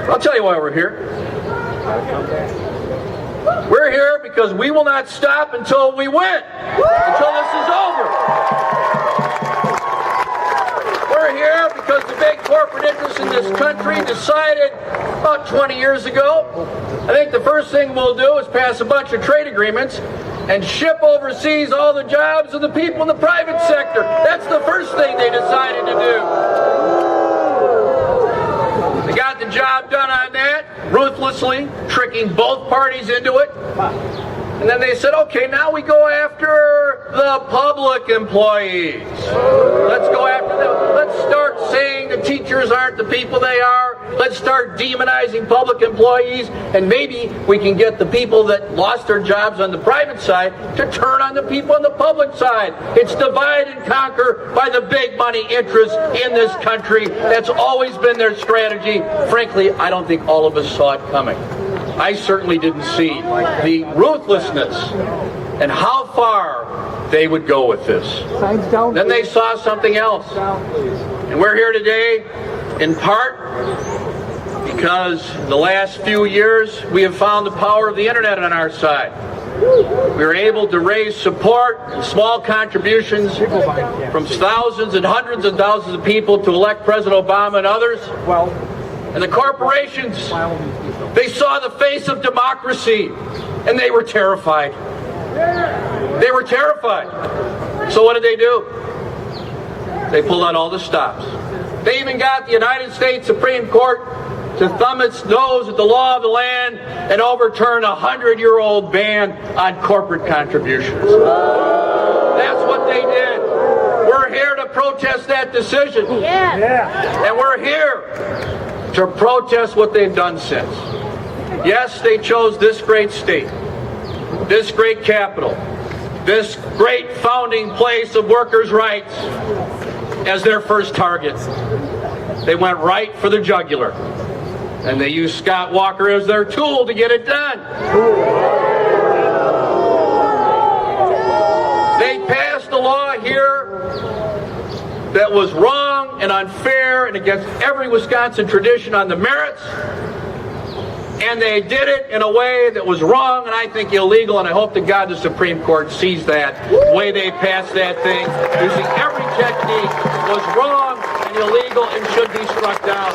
I'll tell you why we're here. We're here because we will not stop until we win, until this is over. We're here because the big corporate interests in this country decided about 20 years ago, I think the first thing we'll do is pass a bunch of trade agreements and ship overseas all the jobs of the people in the private sector. That's the first thing they decided to do. They got the job done on that, ruthlessly, tricking both parties into it. And then they said, okay, now we go after the public employees. Let's go after them. Let's start saying the teachers aren't the people they are. Let's start demonizing public employees, and maybe we can get the people that lost their jobs on the private side to turn on the people on the public side. It's divide and conquer by the big money interests in this country. That's always been their strategy. Frankly, I don't think all of us saw it coming. I certainly didn't see the ruthlessness and how far they would go with this. Then they saw something else. And we're here today in part because the last few years we have found the power of the internet on our side. We were able to raise support and small contributions from thousands and hundreds of thousands of people to elect President Obama and others. And the corporations, they saw the face of democracy, and they were terrified. They were terrified. So what did they do? They pulled out all the stops. They even got the United States Supreme Court to thumb its nose at the law of the land and overturn a 100-year-old ban on corporate contributions. That's what they did. We're here to protest that decision. And we're here to protest what they've done since. Yes, they chose this great state, this great capital, this great founding place of workers' rights as their first target. They went right for the jugular, and they used Scott Walker as their tool to get it done. They passed a law here that was wrong and unfair and against every Wisconsin tradition on the merits, and they did it in a way that was wrong and I think illegal, and I hope to God the Supreme Court sees that. The way they passed that thing, using every technique, was wrong and illegal and should be struck down.